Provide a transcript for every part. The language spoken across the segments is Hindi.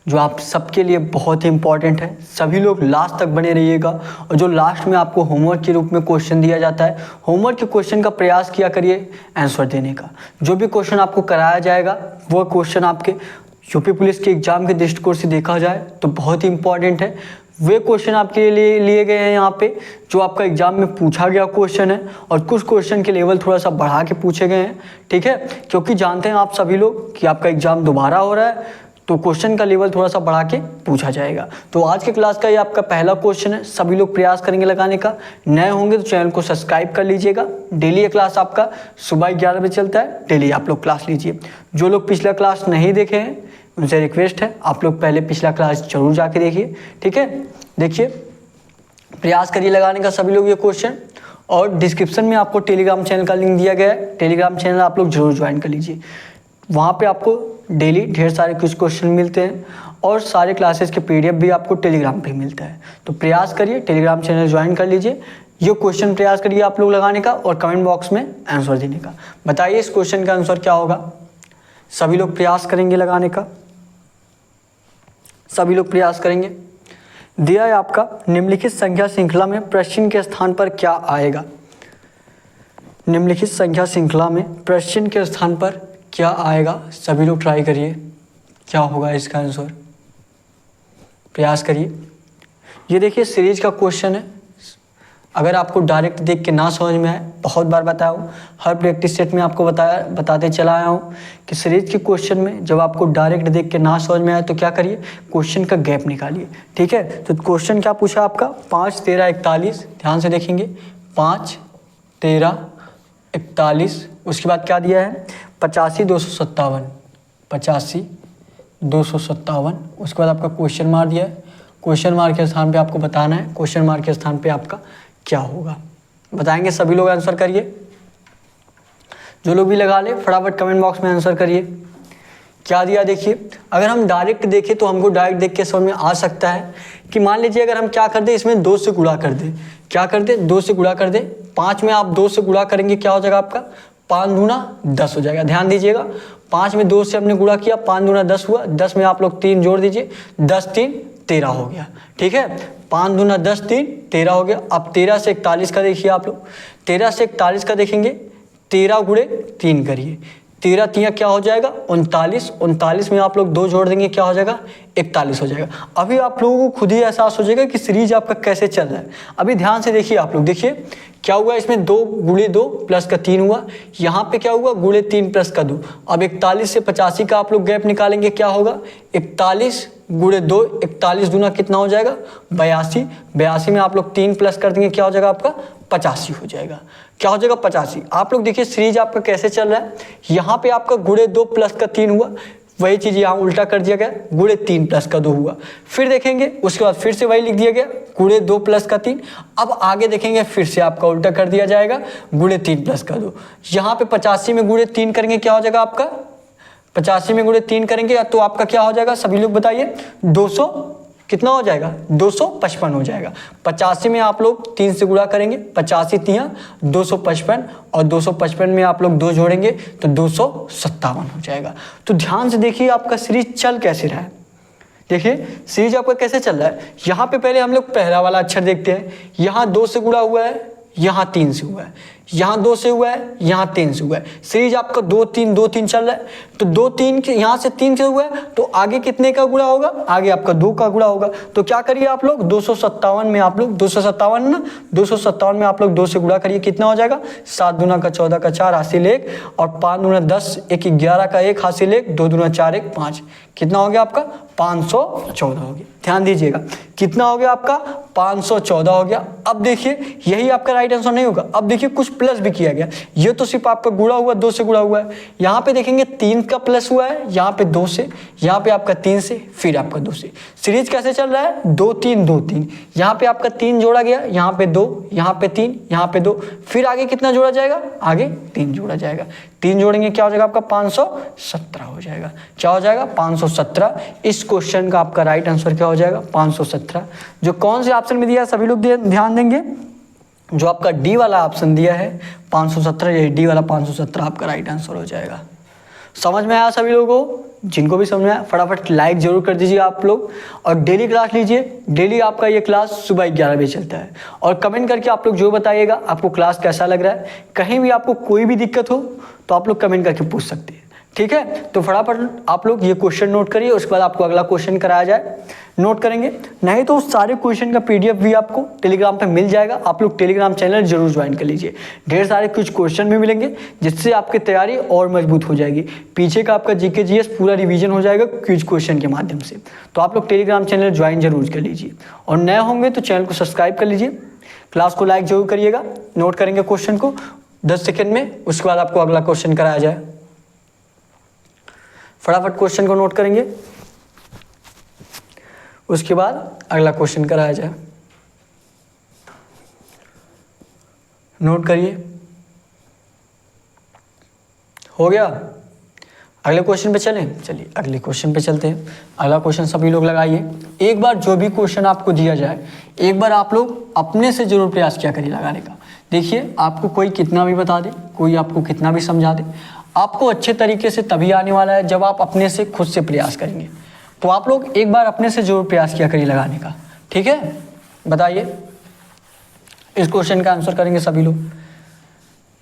जो आप सबके लिए बहुत ही इंपॉर्टेंट है। सभी लोग लास्ट तक बने रहिएगा और जो लास्ट में आपको होमवर्क के रूप में क्वेश्चन दिया जाता है, होमवर्क के क्वेश्चन का प्रयास किया करिए आंसर देने का। जो भी क्वेश्चन आपको कराया जाएगा वो क्वेश्चन आपके यूपी पुलिस के एग्जाम के दृष्टिकोण से देखा जाए तो बहुत ही इंपॉर्टेंट है। वे क्वेश्चन आपके लिए गए हैं यहाँ पे जो आपका एग्जाम में पूछा गया क्वेश्चन है, और कुछ क्वेश्चन के लेवल थोड़ा सा बढ़ा के पूछे गए हैं, ठीक है, क्योंकि जानते हैं आप सभी लोग कि आपका एग्जाम दोबारा हो रहा है तो क्वेश्चन का लेवल थोड़ा सा बढ़ा के पूछा जाएगा। तो आज के क्लास का ये आपका पहला क्वेश्चन है, सभी लोग प्रयास करेंगे लगाने का। नए होंगे तो चैनल को सब्सक्राइब कर लीजिएगा। डेली ये क्लास आपका सुबह 11 बजे चलता है, डेली आप लोग क्लास लीजिए। जो लोग पिछला क्लास नहीं देखे हैं उनसे रिक्वेस्ट है आप लोग पहले पिछला क्लास जरूर जाके देखिए, ठीक है। देखिए प्रयास करिए लगाने का सभी लोग ये क्वेश्चन, और डिस्क्रिप्शन में आपको टेलीग्राम चैनल का लिंक दिया गया है, टेलीग्राम चैनल आप लोग जरूर ज्वाइन कर लीजिए। वहाँ पे आपको डेली ढेर सारे कुछ क्वेश्चन मिलते हैं और सारे क्लासेस के पीडीएफ भी आपको टेलीग्राम पे मिलता है। तो प्रयास करिए टेलीग्राम चैनल ज्वाइन कर लीजिए। ये क्वेश्चन प्रयास करिए आप लोग लगाने का और कमेंट बॉक्स में आंसर देने का। बताइए इस क्वेश्चन का आंसर क्या होगा। सभी लोग प्रयास करेंगे लगाने का, सभी लोग प्रयास करेंगे। दिया है आपका निम्नलिखित संख्या श्रृंखला में प्रश्न के स्थान पर क्या आएगा। निम्नलिखित संख्या श्रृंखला में प्रश्न के स्थान पर क्या आएगा। सभी लोग ट्राई करिए क्या होगा इसका आंसर, प्रयास करिए। ये देखिए सीरीज का क्वेश्चन है। अगर आपको डायरेक्ट देख के ना समझ में आए, बहुत बार बताया हूँ, हर प्रैक्टिस सेट में आपको बताते चला आया हूँ कि सीरीज के क्वेश्चन में जब आपको डायरेक्ट देख के ना समझ में आए तो क्या करिए, क्वेश्चन का गैप निकालिए, ठीक है। तो क्वेश्चन क्या पूछा आपका, 5, 13, 41। ध्यान से देखेंगे 5, 13, 41। उसके बाद क्या दिया है 85, 257, 85, 257। उसके बाद आपका क्वेश्चन मार्क दिया है, क्वेश्चन मार्क के स्थान पे आपको बताना है क्वेश्चन मार्क के स्थान पे आपका क्या होगा। बताएंगे सभी लोग आंसर करिए। जो लोग भी लगा ले फटाफट कमेंट बॉक्स में आंसर करिए क्या दिया। देखिए अगर हम डायरेक्ट देखें तो हमको डायरेक्ट देख के समझ में आ सकता है कि मान लीजिए अगर हम क्या कर दें, इसमें 2 से गुणा कर दें। क्या कर दें, 2 से गुणा कर दें। 5 में आप 2 से गुणा करेंगे क्या हो जाएगा आपका, 5 दूना 10 हो जाएगा। ध्यान दीजिएगा 5 में 2 से हमने गुणा किया, 5 दूना 10 हुआ। 10 में आप लोग 3 जोड़ दीजिए, 10 3 13 हो गया, ठीक है। 5 दूना 10 3 13 हो गया। अब 13 से 41 का देखिए आप लोग, 13 से 41 का देखेंगे, 13 गुणे 3 करिए, 13 3 क्या हो जाएगा 39। 39 में आप लोग 2 जोड़ देंगे क्या हो जाएगा 41 हो जाएगा। अभी आप लोगों को खुद ही एहसास हो जाएगा कि सीरीज आपका कैसे चल रहा है। अभी ध्यान से देखिए आप लोग, देखिए क्या हुआ इसमें 2 गुणे 2 प्लस का 3 हुआ। यहाँ पे क्या हुआ गुणे 3 प्लस का 2। अब 41 से 85 का आप लोग गैप निकालेंगे क्या होगा 41 गुणे 2, 41 दूना कितना हो जाएगा 82। 82 में आप लोग 3 प्लस कर देंगे क्या हो जाएगा आपका 85 हो जाएगा। क्या हो जाएगा 85। आप लोग देखिए सीरीज आपका कैसे चल रहा है। यहाँ पे आपका गुणे 2 प्लस का 3 हुआ, वही चीज यहाँ उल्टा कर दिया गया, गुणे 3 प्लस का 2 हुआ। फिर देखेंगे उसके बाद फिर से वही लिख दिया गया गुणे 2 प्लस का 3। अब आगे देखेंगे फिर से आपका उल्टा कर दिया जाएगा गुणे 3 प्लस का 2। यहाँ पे 85 में गुणे 3 करेंगे क्या हो जाएगा आपका 85 में गुणे 3 करेंगे तो आपका क्या हो जाएगा सभी लोग बताइए 200 कितना हो जाएगा 255 हो जाएगा। 85 में आप लोग 3 से गुणा करेंगे, 85 3 255, और 255 में आप लोग 2 जोड़ेंगे तो 257 हो जाएगा। तो ध्यान से देखिए आपका सीरीज चल कैसे रहा है। देखिए सीरीज आपका कैसे चल रहा है। यहाँ पे पहले हम लोग पहला वाला अक्षर देखते हैं। यहाँ 2 से गुणा हुआ है, यहाँ 3 से हुआ है, यहाँ 2 से हुआ है, यहाँ 3 से हुआ है। सीरीज आपका 2 3 2 3 चल रहा है। तो 2 3 के यहाँ से 3 से हुआ है तो आगे कितने का गुणा होगा, आगे आपका 2 का गुणा होगा। तो क्या करिए आप लोग 257 में आप लोग 257 ना 257 में आप लोग 2 से गुणा करिए कितना हो जाएगा 7 दूना का 14 का 4 हासिल 1, और 5 दूना 10 1 11 का 1 हासिल 1, 2 दूना 4 1 5। कितना हो गया आपका 514 हो गया। ध्यान दीजिएगा कितना हो गया आपका 514 हो गया। अब देखिए यही आपका राइट आंसर नहीं होगा। अब देखिए कुछ प्लस भी किया गया। ये तो सिर्फ आपका गुणा हुआ 2 से गुणा हुआ है। यहाँ पे देखेंगे 3 का प्लस हुआ है, यहाँ पे 2 से, यहाँ पे आपका 3 से, फिर आपका 2 से। सीरीज कैसे चल रहा है 2 3 2 3। यहाँ पे आपका 3 जोड़ा गया, यहाँ पे 2, यहाँ पे 3, यहाँ पे 2, फिर आगे कितना जोड़ा जाएगा आगे 3 जोड़ा जाएगा। 3 जोड़ेंगे क्या हो जाएगा आपका 517 हो जाएगा। क्या हो जाएगा 517। इस क्वेश्चन का आपका राइट आंसर क्या हो जाएगा 517। जो कौन से ऑप्शन में दिया है सभी लोग ध्यान देंगे। जो आपका डी वाला ऑप्शन दिया है 517, ये डी वाला 517 आपका राइट आंसर हो जाएगा। समझ में आया सभी लोगों को। जिनको भी समझ में आया फटाफट लाइक जरूर कर दीजिए आप लोग, और डेली क्लास लीजिए। डेली आपका ये क्लास सुबह 11 बजे चलता है, और कमेंट करके आप लोग जो बताइएगा आपको क्लास कैसा लग रहा है। कहीं भी आपको कोई भी दिक्कत हो तो आप लोग कमेंट करके पूछ सकते हैं, ठीक है। तो फटाफट आप लोग ये क्वेश्चन नोट करिए, उसके बाद आपको अगला क्वेश्चन कराया जाए, नोट करेंगे। नहीं तो उस सारे क्वेश्चन का पीडीएफ भी आपको टेलीग्राम पे मिल जाएगा। आप लोग टेलीग्राम चैनल जरूर ज्वाइन कर लीजिए, ढेर सारे कुछ क्वेश्चन भी मिलेंगे जिससे आपकी तैयारी और मजबूत हो जाएगी। पीछे का आपका जीके जीएस पूरा रिवीजन हो जाएगा क्विज क्वेश्चन के माध्यम से। तो आप लोग टेलीग्राम चैनल ज्वाइन जरूर कर लीजिए, और नए होंगे तो चैनल को सब्सक्राइब कर लीजिए। क्लास को लाइक जरूर करिएगा। नोट करेंगे क्वेश्चन को 10 सेकेंड में, उसके बाद आपको अगला क्वेश्चन कराया जाए। फटाफट क्वेश्चन को नोट करेंगे, उसके बाद अगला क्वेश्चन कराया जाए। नोट करिए, हो गया। अगले क्वेश्चन पे चलें, चलिए अगले क्वेश्चन पे चलते हैं। अगला क्वेश्चन सभी लोग लगाइए। एक बार जो भी क्वेश्चन आपको दिया जाए, एक बार आप लोग अपने से जरूर प्रयास किया करिए लगाने का। देखिए आपको कोई कितना भी बता दे, कोई आपको कितना भी समझा दे, आपको अच्छे तरीके से तभी आने वाला है जब आप अपने से खुद से प्रयास करेंगे। तो आप लोग एक बार अपने से जरूर प्रयास किया करिए लगाने का, ठीक है। बताइए, इस क्वेश्चन का आंसर करेंगे सभी लोग,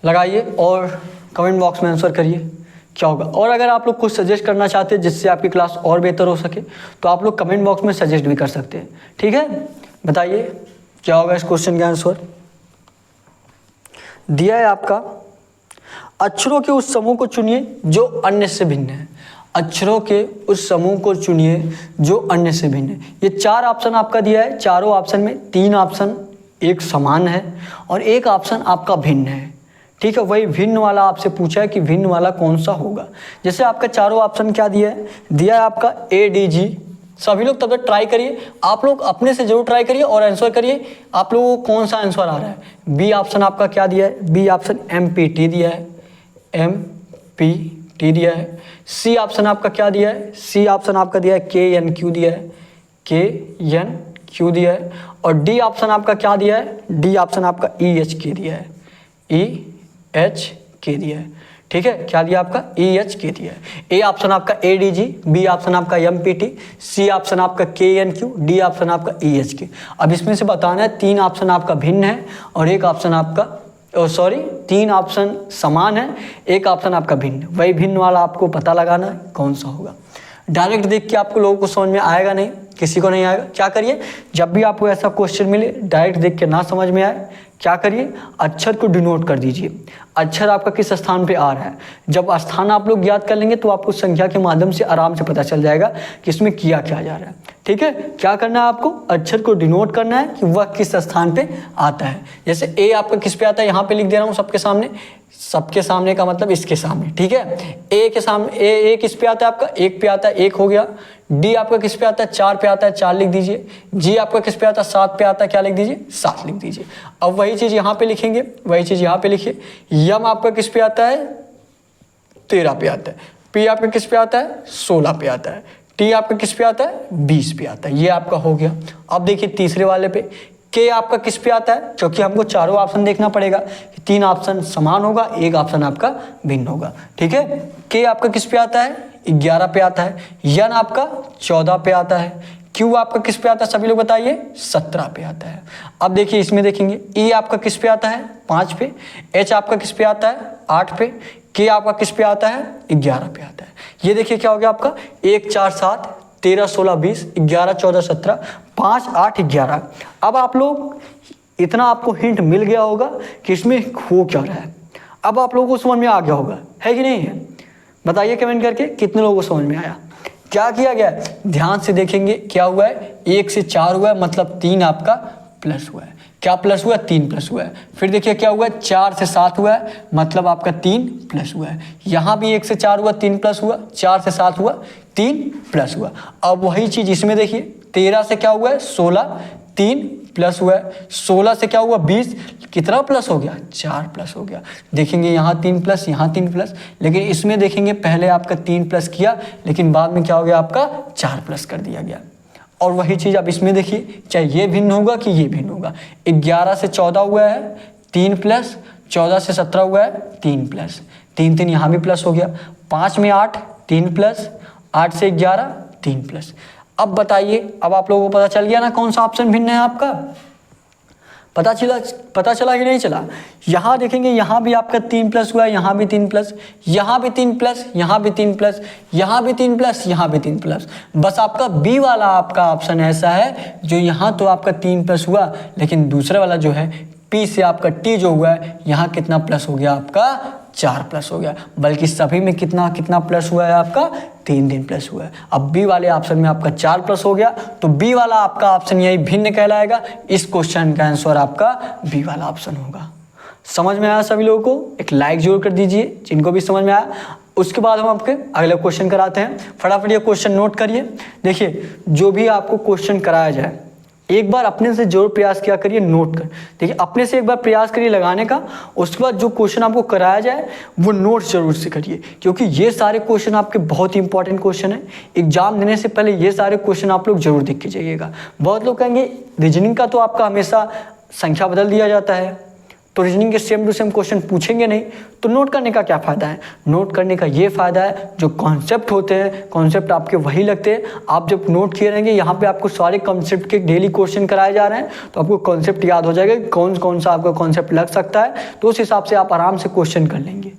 लगाइए और कमेंट बॉक्स में आंसर करिए क्या होगा। और अगर आप लोग कुछ सजेस्ट करना चाहते हैं जिससे आपकी क्लास और बेहतर हो सके, तो आप लोग कमेंट बॉक्स में सजेस्ट भी कर सकते हैं, ठीक है। बताइए क्या होगा इस क्वेश्चन का आंसर। दिया है आपका, अक्षरों के उस समूह को चुनिए जो अन्य से भिन्न है। अक्षरों के उस समूह को चुनिए जो अन्य से भिन्न है। ये 4 ऑप्शन आपका दिया है, चारों ऑप्शन में 3 ऑप्शन एक समान है और एक ऑप्शन आपका भिन्न है, ठीक है। वही भिन्न वाला आपसे पूछा है कि भिन्न वाला कौन सा होगा। जैसे आपका चारों ऑप्शन क्या दिया है आपका ADG। सभी लोग तब तक ट्राई करिए, आप लोग अपने से जरूर ट्राई करिए और आंसर करिए आप लोगों को कौन सा आंसर आ रहा है। बी ऑप्शन आपका क्या दिया है, बी ऑप्शन MPT दिया है, MPT दिया है। सी ऑप्शन आपका क्या दिया है, सी ऑप्शन आपका दिया है KNQ दिया है, KNQ दिया है। और डी ऑप्शन आपका क्या दिया है, डी ऑप्शन आपका EHK दिया है, EHK दिया है, ठीक है। क्या दिया आपका EHK दिया है। ए ऑप्शन आपका ADG, बी ऑप्शन आपका MPT, सी ऑप्शन आपका KNQ, डी ऑप्शन आपका EHK। अब इसमें से बताना है 3 ऑप्शन आपका भिन्न है और एक ऑप्शन आपका 3 ऑप्शन समान है, एक ऑप्शन आपका भिन्न। वही भिन्न वाला आपको पता लगाना है कौन सा होगा। डायरेक्ट देख के आपको लोगों को समझ में आएगा नहीं, किसी को नहीं आएगा। क्या करिए, जब भी आपको ऐसा क्वेश्चन मिले डायरेक्ट देख के ना समझ में आए, क्या करिए, अक्षर को डिनोट कर दीजिए। अक्षर आपका किस स्थान पे आ रहा है। जब स्थान आप लोग याद कर लेंगे तो आपको संख्या के माध्यम से आराम से पता चल जाएगा कि इसमें किया क्या जा रहा है, ठीक है। क्या करना है आपको, अक्षर को डिनोट करना है कि वह किस स्थान पे आता है। जैसे ए आपका किस पे आता है, यहाँ पे लिख दे रहा हूँ सबके सामने। सबके सामने का मतलब इसके सामने, ठीक है। ए के सामने ए किस पे आता है आपका, 1 पे आता है, 1 हो गया। डी आपका किस पे आता है, 4 पे आता है, 4 लिख दीजिए। जी आपका किस पे आता है, 7 पे आता है, क्या लिख दीजिए, 7 लिख दीजिए। अब वही चीज़ यहाँ पे लिखेंगे, वही चीज़ यहाँ पे लिखिए। यम आपका किस पे आता है, 13 पे आता है। पी आपका किस पे आता है, 16 पे आता है। टी आपका किस पे आता है, 20 पे आता है। ये आपका हो गया। अब देखिए तीसरे वाले पे के आपका किस पे आता है, क्योंकि हमको चारों ऑप्शन देखना पड़ेगा कि 3 ऑप्शन समान होगा, एक ऑप्शन आपका भिन्न होगा, ठीक है। के आपका किस पे आता है, 11 पे आता है। यन आपका 14 पे आता है। क्यू आपका किस पे आता है, सभी लोग बताइए, 17 पे आता है। अब देखिए इसमें देखेंगे, ई आपका किस पे आता है, 5 पे। एच आपका किस पे आता है, 8 पे। के आपका किस पे आता है, 11 पे आता है। ये देखिए क्या हो गया आपका, 1 4 7 13 16 20 11 14 17 5 8 11। अब आप लोग इतना आपको हिंट मिल गया होगा कि इसमें हो क्या रहा है। अब आप लोगों को समझ में आ गया होगा, है कि नहीं है। बताइए कमेंट करके कितने लोगों को समझ में आया। क्या किया गया है, ध्यान से देखेंगे क्या हुआ है, 1 से 4 हुआ है मतलब 3 आपका प्लस हुआ है। क्या प्लस हुआ है, 3 प्लस हुआ है। फिर देखिए क्या हुआ है, 4 से 7 हुआ है मतलब आपका 3 प्लस हुआ है। यहाँ भी 1 से 4 हुआ, 3 प्लस हुआ। 4 से 7 हुआ, 3 प्लस हुआ। अब वही चीज़ इसमें देखिए, 13 से क्या हुआ है, 16, 3 प्लस हुआ है। 16 से क्या हुआ, 20, कितना प्लस हो गया, 4 प्लस हो गया। देखेंगे यहाँ 3 प्लस, यहाँ 3 प्लस, लेकिन इसमें देखेंगे पहले आपका 3 प्लस किया लेकिन बाद में क्या हो गया आपका 4 प्लस कर दिया गया। और वही चीज़ अब इसमें देखिए, चाहे ये भिन्न होगा कि ये भिन्न होगा। 11 से 14 हुआ है, 3 प्लस। 14 से 17 हुआ है, 3 प्लस। 3 3 यहाँ भी प्लस हो गया। 5 में 8, 3 प्लस। 8 से 11 3 प्लस। अब बताइए, अब आप लोगों को पता चल गया ना कौन सा ऑप्शन भिन्न है आपका? पता चला कि नहीं चला? यहाँ देखेंगे, यहाँ भी आपका 3 प्लस हुआ है, यहाँ भी 3 प्लस, यहाँ भी 3 प्लस, यहाँ भी 3 प्लस, यहाँ भी 3 प्लस, यहाँ भी 3 प्लस। बस आपका बी वाला आपका ऑप्शन ऐसा है जो यहाँ तो आपका 3 प्लस हुआ, लेकिन दूसरा वाला जो है पी से आपका टी जो हुआ है, यहाँ कितना प्लस हो गया आपका? 4 प्लस हो गया। बल्कि सभी में कितना कितना प्लस हुआ है आपका? 3 प्लस हुआ है। अब बी वाले ऑप्शन में आपका 4 प्लस हो गया, तो बी वाला आपका ऑप्शन यही भिन्न कहलाएगा। इस क्वेश्चन का आंसर आपका बी वाला ऑप्शन होगा। समझ में आया सभी लोगों को? एक लाइक जरूर कर दीजिए जिनको भी समझ में आया। उसके बाद हम आपके अगले क्वेश्चन कराते हैं। फटाफट ये क्वेश्चन नोट करिए। देखिए, जो भी आपको क्वेश्चन कराया जाए एक बार अपने से जरूर प्रयास किया करिए नोट कर। देखिए, अपने से एक बार प्रयास करिए लगाने का, उसके बाद जो क्वेश्चन आपको कराया जाए वो नोट जरूर से करिए, क्योंकि ये सारे क्वेश्चन आपके बहुत ही इंपॉर्टेंट क्वेश्चन है। एग्जाम देने से पहले ये सारे क्वेश्चन आप लोग जरूर देख के जाइएगा। बहुत लोग कहेंगे रीजनिंग का तो आपका हमेशा संख्या बदल दिया जाता है, तो रीजनिंग के सेम टू सेम क्वेश्चन पूछेंगे नहीं, तो नोट करने का क्या फ़ायदा है? नोट करने का ये फ़ायदा है, जो कॉन्सेप्ट होते हैं कॉन्सेप्ट आपके वही लगते हैं। आप जब नोट किए रहेंगे, यहाँ पे आपको सारे कॉन्सेप्ट के डेली क्वेश्चन कराए जा रहे हैं, तो आपको कॉन्सेप्ट याद हो जाएगा कि कौन कौन सा आपका कॉन्सेप्ट लग सकता है, तो उस हिसाब से आप आराम से क्वेश्चन कर लेंगे।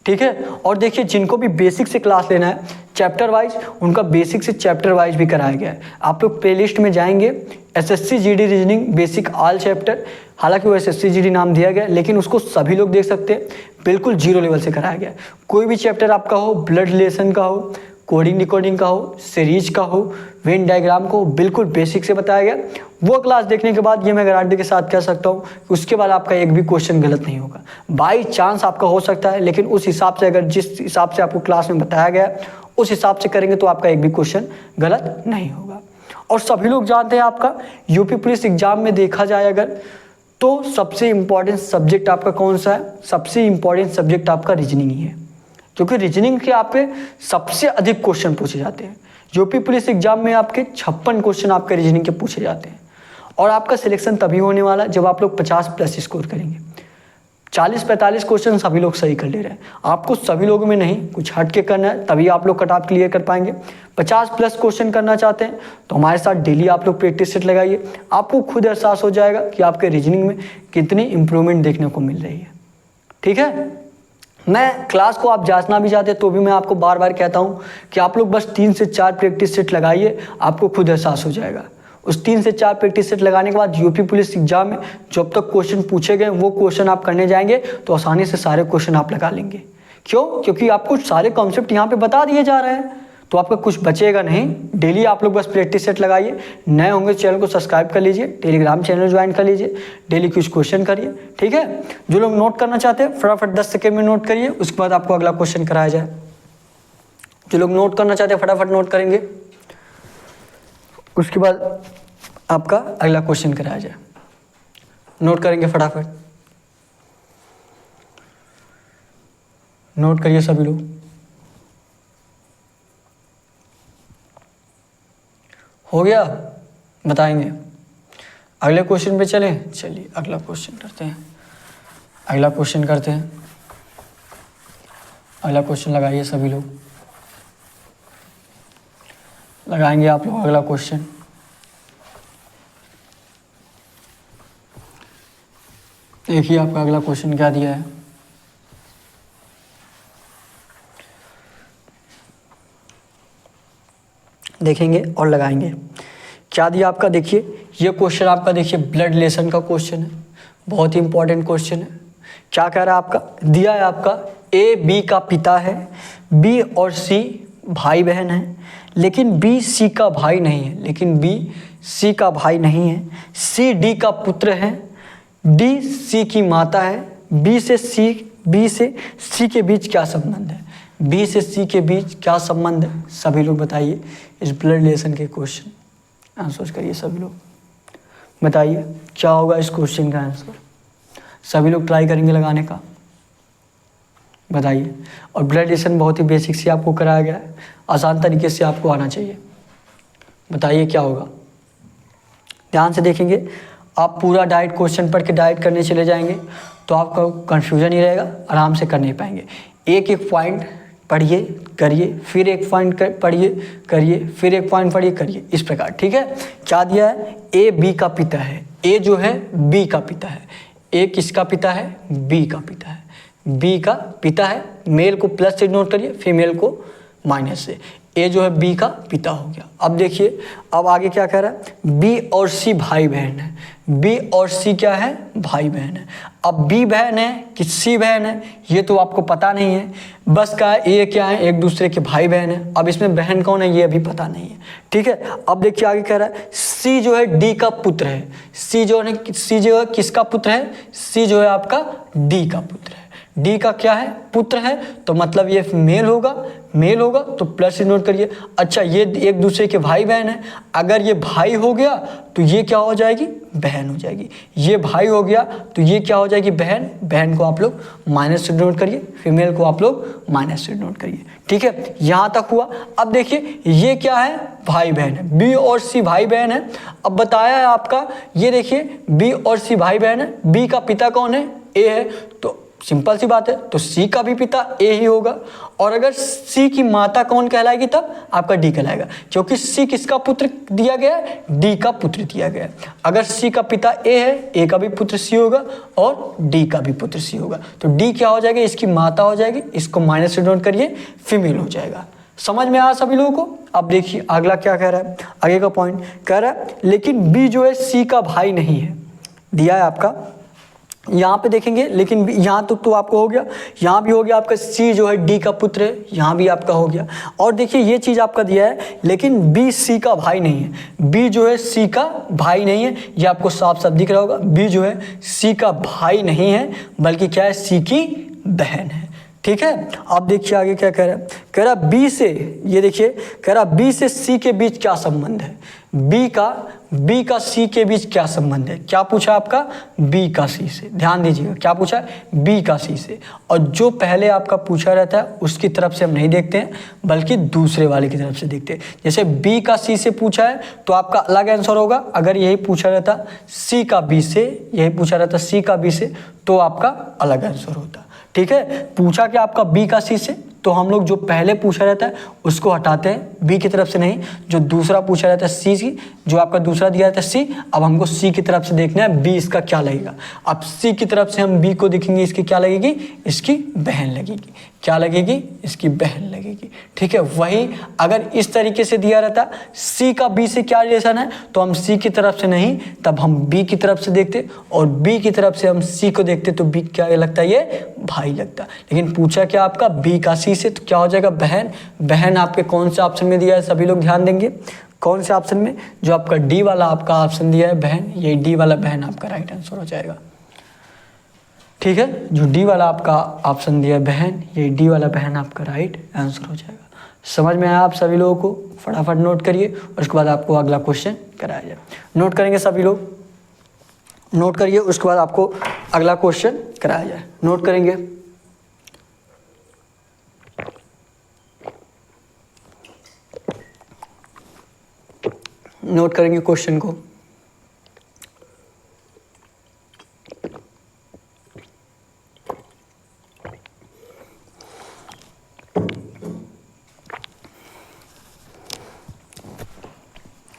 ठीक है। और देखिए, जिनको भी बेसिक से क्लास लेना है चैप्टर वाइज, उनका बेसिक से चैप्टर वाइज भी कराया गया है। आप लोग प्लेलिस्ट में जाएंगे, SSC GD reasoning basic all chapter, हालांकि वो एसएससी जीडी नाम दिया गया है, लेकिन उसको सभी लोग देख सकते हैं, बिल्कुल जीरो लेवल से कराया गया है। कोई भी चैप्टर आपका हो, ब्लड रिलेशन का हो, कोडिंग डिकोडिंग का हो, सीरीज का हो, वेन डायग्राम को बिल्कुल बेसिक से बताया गया। वो क्लास देखने के बाद ये मैं गारंटी के साथ कह सकता हूँ कि उसके बाद आपका एक भी क्वेश्चन गलत नहीं होगा। बाई चांस आपका हो सकता है, लेकिन उस हिसाब से, अगर जिस हिसाब से आपको क्लास में बताया गया है उस हिसाब से करेंगे तो आपका एक भी क्वेश्चन गलत नहीं होगा। और सभी लोग जानते हैं, आपका यूपी पुलिस एग्जाम में देखा जाए अगर, तो सबसे इम्पॉर्टेंट सब्जेक्ट आपका कौन सा है? सबसे इम्पॉर्टेंट सब्जेक्ट आपका रीजनिंग ही है, क्योंकि रीजनिंग के आपके सबसे अधिक क्वेश्चन पूछे जाते हैं। यूपी पुलिस एग्जाम में आपके 56 क्वेश्चन आपके रीजनिंग के पूछे जाते हैं। और आपका सिलेक्शन तभी होने वाला है जब आप लोग 50 प्लस स्कोर करेंगे। 40-45 क्वेश्चन सभी लोग सही कर ले रहे हैं, आपको सभी लोगों में नहीं, कुछ हट के करना है, तभी आप लोग कट ऑफ क्लियर कर पाएंगे। 50 प्लस क्वेश्चन करना चाहते हैं तो हमारे साथ डेली आप लोग प्रैक्टिस सेट लगाइए, आपको खुद एहसास हो जाएगा कि आपके रीजनिंग में कितनी इंप्रूवमेंट देखने को मिल रही है। ठीक है। मैं क्लास को आप जांचना भी चाहते हैं तो भी मैं आपको बार बार कहता हूँ कि आप लोग बस 3 से 4 प्रैक्टिस सेट लगाइए, आपको खुद एहसास हो जाएगा। उस 3 से 4 प्रैक्टिस सेट लगाने के बाद यूपी पुलिस एग्जाम में जब तक क्वेश्चन पूछे गए वो क्वेश्चन आप करने जाएंगे तो आसानी से सारे क्वेश्चन आप लगा लेंगे। क्यों? क्योंकि आपको सारे कॉन्सेप्ट यहाँ पे बता दिए जा रहे हैं, तो आपका कुछ बचेगा नहीं। डेली आप लोग बस प्रैक्टिस सेट लगाइए। नए होंगे चैनल को सब्सक्राइब कर लीजिए, टेलीग्राम चैनल ज्वाइन कर लीजिए, डेली कुछ क्वेश्चन करिए। ठीक है। जो लोग नोट करना चाहते हैं फटाफट 10 सेकेंड में नोट करिए, उसके बाद आपको अगला क्वेश्चन कराया जाए। जो लोग नोट करना चाहते हैं फटाफट नोट करेंगे, उसके बाद आपका अगला क्वेश्चन कराया जाए। नोट करेंगे फटाफट, नोट करिए सभी लोग। हो गया? बताएंगे। अगले क्वेश्चन पे चलें। चलिए अगला क्वेश्चन करते हैं, अगला क्वेश्चन करते हैं। अगला क्वेश्चन लगाइए सभी लोग, लगाएंगे आप लोग अगला क्वेश्चन। देखिए आपका अगला क्वेश्चन क्या दिया है। देखेंगे और लगाएंगे क्या दिया आपका। देखिए ये क्वेश्चन आपका, देखिए ब्लड रिलेशन का क्वेश्चन है, बहुत ही इंपॉर्टेंट क्वेश्चन है। क्या कह रहा है आपका? दिया है आपका ए बी का पिता है, बी और सी भाई बहन है, लेकिन बी सी का भाई नहीं है, लेकिन बी सी का भाई नहीं है। सी डी का पुत्र है, डी सी की माता है। बी से सी के बीच क्या संबंध है? बी से सी के बीच क्या संबंध है? सभी लोग बताइए इस ब्लड रिलेशन के क्वेश्चन आंसर करिए। सभी लोग बताइए क्या होगा इस क्वेश्चन का आंसर। सभी लोग ट्राई करेंगे लगाने का, बताइए। और ब्लड रिलेशन बहुत ही बेसिक से आपको कराया गया है, आसान तरीके से आपको आना चाहिए। बताइए क्या होगा। ध्यान से देखेंगे। आप पूरा डायरेक्ट क्वेश्चन पढ़ के डायरेक्ट करने चले जाएंगे तो आपका कंफ्यूजन ही रहेगा, आराम से कर नहीं पाएंगे। एक एक पॉइंट पढ़िए करिए, फिर एक पॉइंट पढ़िए करिए, फिर एक पॉइंट पढ़िए करिए, इस प्रकार। ठीक है, क्या दिया है, ए बी का पिता है, ए जो है बी का पिता है, ए किसका पिता है, बी का पिता है, बी का पिता है, मेल को प्लस से नोट करिए, फीमेल को माइनस से, ए जो है बी का पिता हो गया। अब देखिए अब आगे क्या कह रहा है, बी और सी भाई बहन है, बी और सी क्या है, भाई बहन है। अब बी बहन है कि सी बहन है ये तो आपको पता नहीं है, बस क्या है ये क्या है, एक दूसरे के भाई बहन है। अब इसमें बहन कौन है ये अभी पता नहीं है। ठीक है, अब देखिए आगे कह रहा है सी जो है डी का पुत्र है, सी जो है किसका पुत्र है, सी जो है आपका डी का पुत्र है, डी का क्या है, पुत्र है, तो मतलब ये मेल होगा, मेल होगा तो प्लस से नोट करिए। अच्छा ये एक दूसरे के भाई बहन है, अगर ये भाई हो गया तो ये क्या हो जाएगी, बहन हो जाएगी, ये भाई हो गया तो ये क्या हो जाएगी, बहन, बहन को आप लोग माइनस से नोट करिए, फीमेल को आप लोग माइनस से नोट करिए। ठीक है, यहाँ तक हुआ। अब देखिए ये क्या है, भाई बहन है, बी और सी भाई बहन है। अब बताया है आपका, ये देखिए बी और सी भाई बहन है, बी का पिता कौन है, ए है, तो सिंपल सी बात है, तो सी का भी पिता ए ही होगा। और अगर सी की माता कौन कहलाएगी तब आपका डी कहलाएगा, क्योंकि सी किसका पुत्र दिया गया है, डी का पुत्र दिया गया है। अगर सी का पिता ए है, ए का भी पुत्र सी होगा और डी का भी पुत्र सी होगा, तो डी क्या हो जाएगा, इसकी माता हो जाएगी, इसको माइनस से नोट करिए, फीमेल हो जाएगा। समझ में आया सभी लोगों को। अब देखिए अगला क्या कह रहा है, आगे का पॉइंट कह रहा है लेकिन बी जो है सी का भाई नहीं है, दिया है आपका यहाँ पे देखेंगे, लेकिन यहाँ तक तो आपको हो गया, यहाँ भी हो गया आपका सी जो है डी का पुत्र है, यहाँ भी आपका हो गया। और देखिए ये चीज़ आपका दिया है लेकिन बी सी का भाई नहीं है, बी जो है सी का भाई नहीं है, ये आपको साफ साफ दिख रहा होगा, बी जो है सी का भाई नहीं है बल्कि क्या है, सी की बहन है। ठीक है, अब देखिए आगे क्या कह रहा है, कह रहा बी से, ये देखिए कह रहा बी से सी के बीच क्या संबंध है, बी का सी के बीच क्या संबंध है, क्या पूछा आपका, बी का सी से, ध्यान दीजिएगा क्या पूछा है, बी का सी से। और जो पहले आपका पूछा रहता है उसकी तरफ से हम नहीं देखते हैं बल्कि दूसरे वाले की तरफ से देखते हैं। जैसे बी का सी से पूछा है तो आपका अलग आंसर होगा, अगर यही पूछा रहता सी का बी से, यही पूछा रहता सी का बी से तो आपका अलग आंसर होता। ठीक है, पूछा क्या आपका बी का सी से, तो हम लोग जो पहले पूछा रहता है उसको हटाते हैं, बी की तरफ से नहीं, जो दूसरा पूछा रहता है सी की, जो आपका दूसरा दिया रहता है सी, अब हमको सी की तरफ से देखना है बी इसका क्या लगेगा। अब सी की तरफ से हम बी को देखेंगे, इसकी क्या लगेगी, इसकी बहन लगेगी, क्या लगेगी, इसकी बहन लगेगी। ठीक है, वही अगर इस तरीके से दिया रहता सी का बी से क्या रिलेशन है, तो हम सी की तरफ से नहीं तब हम बी की तरफ से देखते, और बी की तरफ से हम सी को देखते तो बी क्या लगता है, ये भाई लगता। लेकिन पूछा क्या आपका बी का सी से, तो क्या हो जाएगा, बहन। बहन आपके कौन से ऑप्शन में दिया है, सभी लोग ध्यान देंगे, कौन से ऑप्शन में, जो आपका डी वाला आपका ऑप्शन दिया है बहन, ये डी वाला बहन आपका राइट आंसर हो जाएगा। ठीक है, जो डी वाला आपका ऑप्शन दिया है बहन, ये डी वाला बहन आपका राइट आंसर हो जाएगा। समझ में आया आप सभी लोगों को, फटाफट नोट करिए और उसके बाद आपको अगला क्वेश्चन कराया जाए। नोट करेंगे सभी लोग, नोट करिए, उसके बाद आपको अगला क्वेश्चन कराया जाए। नोट करेंगे, नोट करेंगे क्वेश्चन को।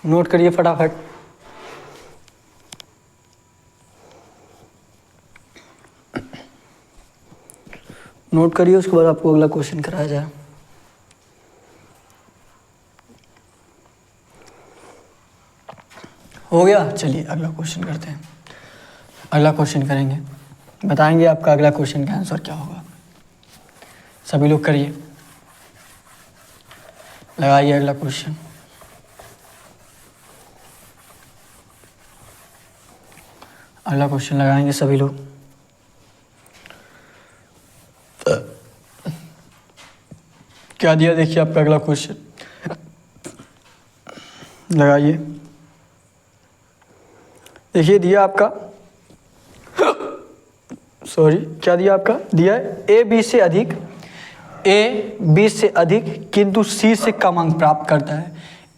नोट करिए फटाफट। नोट करिए, उसके बाद आपको अगला क्वेश्चन कराया जाए। हो गया, चलिए अगला क्वेश्चन करते हैं। अगला क्वेश्चन करेंगे, बताएंगे आपका अगला क्वेश्चन का आंसर क्या होगा। सभी लोग करिए, लगाइए अगला क्वेश्चन। अगला क्वेश्चन लगाएंगे सभी लोग। क्या दिया देखिए आपका अगला क्वेश्चन, लगाइए। देखिए दिया आपका, सॉरी क्या दिया आपका, दिया है ए बी से अधिक, ए बी से अधिक किंतु सी से कम अंक प्राप्त करता है।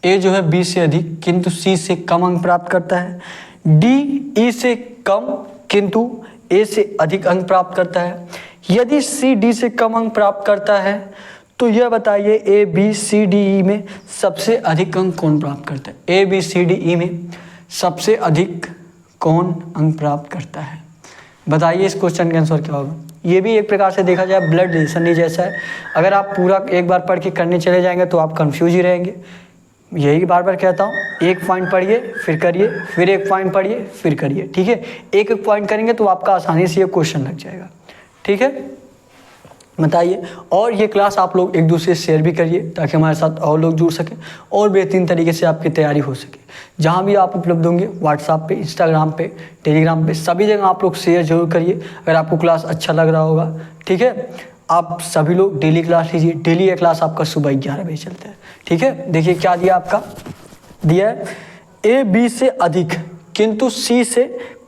ए जो है बी से अधिक किंतु सी से कम अंक प्राप्त करता है। डी ई से कम किंतु ए से अधिक अंक प्राप्त करता है। यदि सी डी से कम अंक प्राप्त करता है तो यह बताइए A B C D E में सबसे अधिक अंक कौन प्राप्त करता है? A B C D E में सबसे अधिक कौन अंक प्राप्त करता है? बताइए इस क्वेश्चन का आंसर क्या होगा। ये भी एक प्रकार से देखा जाए ब्लड रिलेशन ही जैसा है। अगर आप पूरा एक बार पढ़ के करने चले जाएंगे तो आप कंफ्यूज ही रहेंगे। यही बार बार कहता हूँ, एक पॉइंट पढ़िए फिर करिए, फिर एक पॉइंट पढ़िए फिर करिए, ठीक है। एक एक पॉइंट करेंगे तो आपका आसानी से ये क्वेश्चन लग जाएगा, ठीक है। बताइए, और ये क्लास आप लोग एक दूसरे से शेयर भी करिए ताकि हमारे साथ और लोग जुड़ सकें और बेहतरीन तरीके से आपकी तैयारी हो सके। जहाँ भी आप उपलब्ध होंगे, व्हाट्सएप पे, इंस्टाग्राम पे, टेलीग्राम पे, सभी जगह आप लोग शेयर जरूर करिए अगर आपको क्लास अच्छा लग रहा होगा, ठीक है। आप सभी लोग डेली क्लास लीजिए। डेली ये क्लास आपका सुबह 11 बजे चलता है, ठीक है। देखिए क्या दिया आपका, दिया है ए बी से अधिक किंतु सी से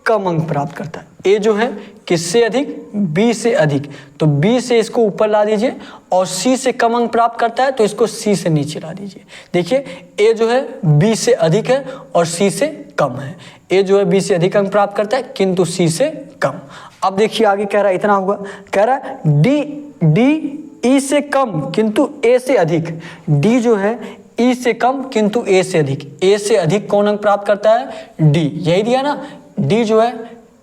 कम अंक प्राप्त करता है। ए जो है किससे अधिक? बी से अधिक, तो बी से इसको ऊपर ला दीजिए और सी से कम अंक प्राप्त करता है तो इसको सी से नीचे ला दीजिए। देखिए ए जो है बी से अधिक है और सी से कम है। ए जो है बी से अधिक अंक प्राप्त करता है किंतु सी से कम। अब देखिए आगे कह रहा है इतना होगा, कह रहा है डी ई से कम किंतु ए से अधिक। डी जो है ई से कम किंतु ए से अधिक। ए से अधिक कौन अंक प्राप्त करता है? डी। यही दिया ना, डी जो है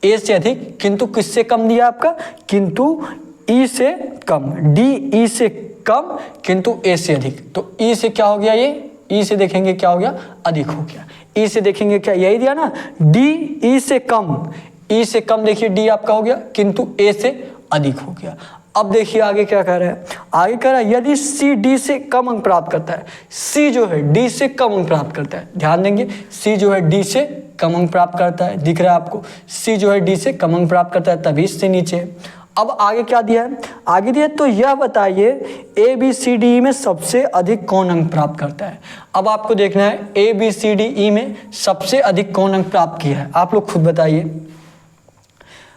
ए से अधिक किंतु किससे कम दिया आपका? किंतु ई से कम। डी ई से कम किंतु ए से अधिक, तो ई से क्या हो गया? ये ई से देखेंगे क्या हो गया? अधिक हो गया। ई से देखेंगे क्या? यही दिया ना, डी ई से कम। ई से कम देखिए डी आपका हो गया किंतु ए से अधिक हो गया। अब देखिए आगे क्या कह रहा है, आगे कह रहा है यदि सी डी से कम अंक प्राप्त करता है। सी जो है डी से कम अंक प्राप्त करता है, ध्यान देंगे, सी जो है डी से कम अंक प्राप्त करता है, दिख रहा है आपको, सी जो है डी से कम अंक प्राप्त करता है तभी इससे नीचे है। अब आगे क्या दिया है, आगे दिया तो यह बताइए A B C D E में सबसे अधिक कौन अंक प्राप्त करता है। अब आपको देखना है A B C D E में सबसे अधिक कौन अंक प्राप्त किया है, आप लोग खुद बताइए।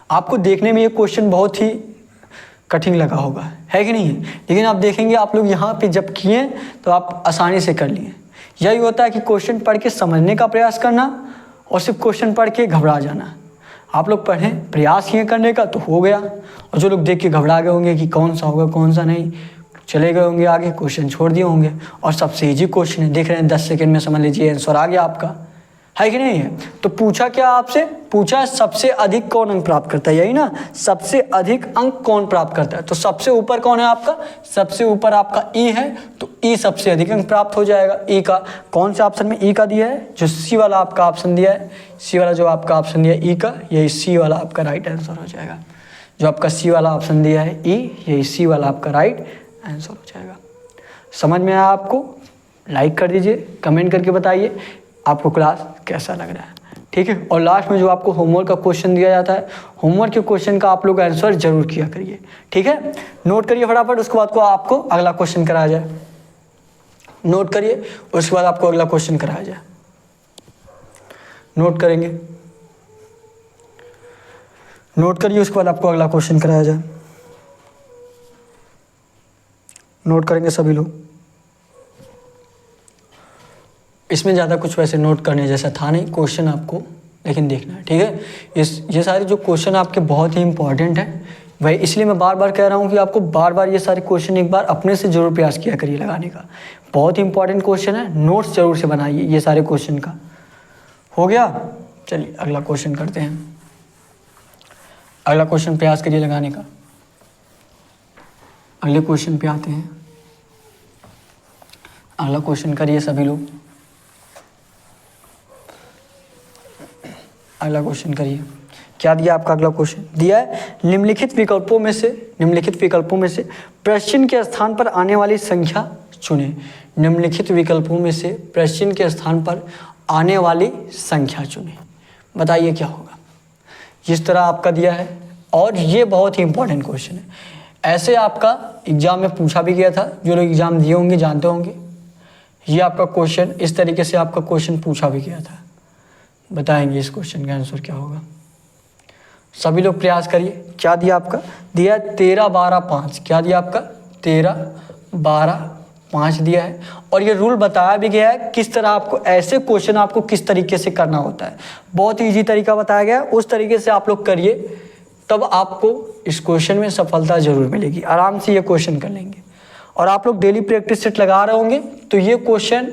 आपको देखने में ये क्वेश्चन बहुत ही कठिन लगा होगा, है कि नहीं है, लेकिन आप देखेंगे आप लोग यहाँ पे जब किए तो आप आसानी से कर लिए। यही होता है कि क्वेश्चन पढ़ के समझने का प्रयास करना और सिर्फ क्वेश्चन पढ़ के घबरा जाना। आप लोग पढ़ें, प्रयास किए करने का तो हो गया, और जो लोग देख के घबरा गए होंगे कि कौन सा होगा कौन सा नहीं, चले गए होंगे आगे, क्वेश्चन छोड़ दिए होंगे। और सबसे ईजी क्वेश्चन है, देख रहे हैं 10 सेकंड में समझ लीजिए आंसर आ गया आपका, है कि नहीं है। तो पूछा क्या आपसे, पूछा सबसे अधिक कौन अंक प्राप्त करता है, यही ना, सबसे अधिक अंक कौन प्राप्त करता है। तो सबसे ऊपर कौन है आपका, सबसे ऊपर आपका ई है, तो ई सबसे अधिक अंक प्राप्त हो जाएगा। ई का कौन से ऑप्शन में ई का दिया है, जो सी वाला आपका ऑप्शन दिया है, सी वाला जो आपका ऑप्शन दिया है ई का, यही सी वाला आपका राइट आंसर हो जाएगा। जो आपका सी वाला ऑप्शन दिया है ई, यही सी वाला आपका राइट आंसर हो जाएगा। समझ में आया आपको? लाइक कर दीजिए, कमेंट करके बताइए आपको क्लास कैसा लग रहा है, ठीक है। और लास्ट में जो आपको होमवर्क का क्वेश्चन दिया जाता है, होमवर्क के क्वेश्चन का आप लोग आंसर जरूर किया करिए, ठीक है। नोट करिए फटाफट, उसके बाद को आपको अगला क्वेश्चन कराया जाए। नोट करिए, उसके बाद आपको अगला क्वेश्चन कराया जाए। नोट करेंगे, नोट करिए, उसके बाद आपको अगला क्वेश्चन कराया जाए। नोट करेंगे सभी लोग। इसमें ज़्यादा कुछ वैसे नोट करने जैसा था नहीं, क्वेश्चन आपको लेकिन देखना है, ठीक है। ये सारे जो क्वेश्चन आपके बहुत ही इंपॉर्टेंट है, वही इसलिए मैं बार बार कह रहा हूँ कि आपको बार बार ये सारे क्वेश्चन एक बार अपने से जरूर प्रयास किया करिए लगाने का। बहुत ही इंपॉर्टेंट क्वेश्चन है, नोट्स जरूर से बनाइए ये सारे क्वेश्चन का। हो गया, चलिए अगला क्वेश्चन करते हैं। अगला क्वेश्चन प्रयास करिए लगाने का। अगले क्वेश्चन पे आते हैं। अगला क्वेश्चन करिए सभी लोग। अगला क्वेश्चन करिए, क्या दिया आपका अगला क्वेश्चन दिया है, निम्नलिखित विकल्पों में से प्रश्न के स्थान पर आने वाली संख्या चुनें। निम्नलिखित विकल्पों में से प्रश्न के स्थान पर आने वाली संख्या चुनें। बताइए क्या होगा। जिस तरह आपका दिया है, और ये बहुत ही इंपॉर्टेंट क्वेश्चन है, ऐसे आपका एग्जाम में पूछा भी गया था, जो लोग एग्जाम दिए होंगे जानते होंगे। ये आपका क्वेश्चन इस तरीके से आपका क्वेश्चन पूछा भी गया था। बताएंगे इस क्वेश्चन का आंसर क्या होगा। सभी लोग प्रयास करिए। क्या दिया आपका, दिया 13 12 5। क्या दिया आपका, 13 12 5 दिया है। और ये रूल बताया भी गया है किस तरह आपको ऐसे क्वेश्चन आपको किस तरीके से करना होता है। बहुत ईजी तरीका बताया गया है, उस तरीके से आप लोग करिए, तब आपको इस क्वेश्चन में सफलता जरूर मिलेगी। आराम से ये क्वेश्चन कर लेंगे। और आप लोग डेली प्रैक्टिस सेट लगा रहे होंगे तो ये क्वेश्चन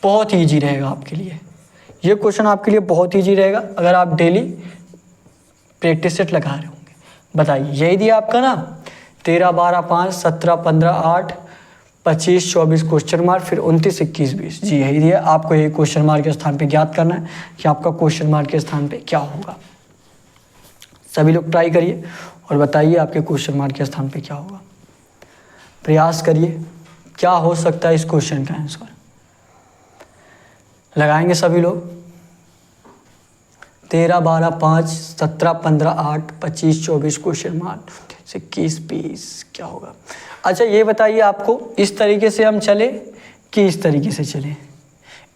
बहुत ईजी रहेगा आपके लिए। ये क्वेश्चन आपके लिए बहुत ईजी रहेगा अगर आप डेली प्रैक्टिस सेट लगा रहे होंगे। बताइए यही दिया आपका ना 13, 12, 5, 17, 15, 8, 25, 24 क्वेश्चन मार्क, फिर 29, 21, 20। जी यही दिया। आपको यही क्वेश्चन मार्क के स्थान पे ज्ञात करना है कि आपका क्वेश्चन मार्क के स्थान पे क्या होगा। सभी लोग ट्राई करिए और बताइए आपके क्वेश्चन मार्क के स्थान पे क्या होगा। प्रयास करिए क्या हो सकता है इस क्वेश्चन का आंसर। लगाएंगे सभी लोग। 13, 12, 5, 17, 15, 8, 25, 24 क्वेश्चन मार्क, 21, 20 क्या होगा। अच्छा ये बताइए आपको इस तरीके से हम चले कि इस तरीके से चले,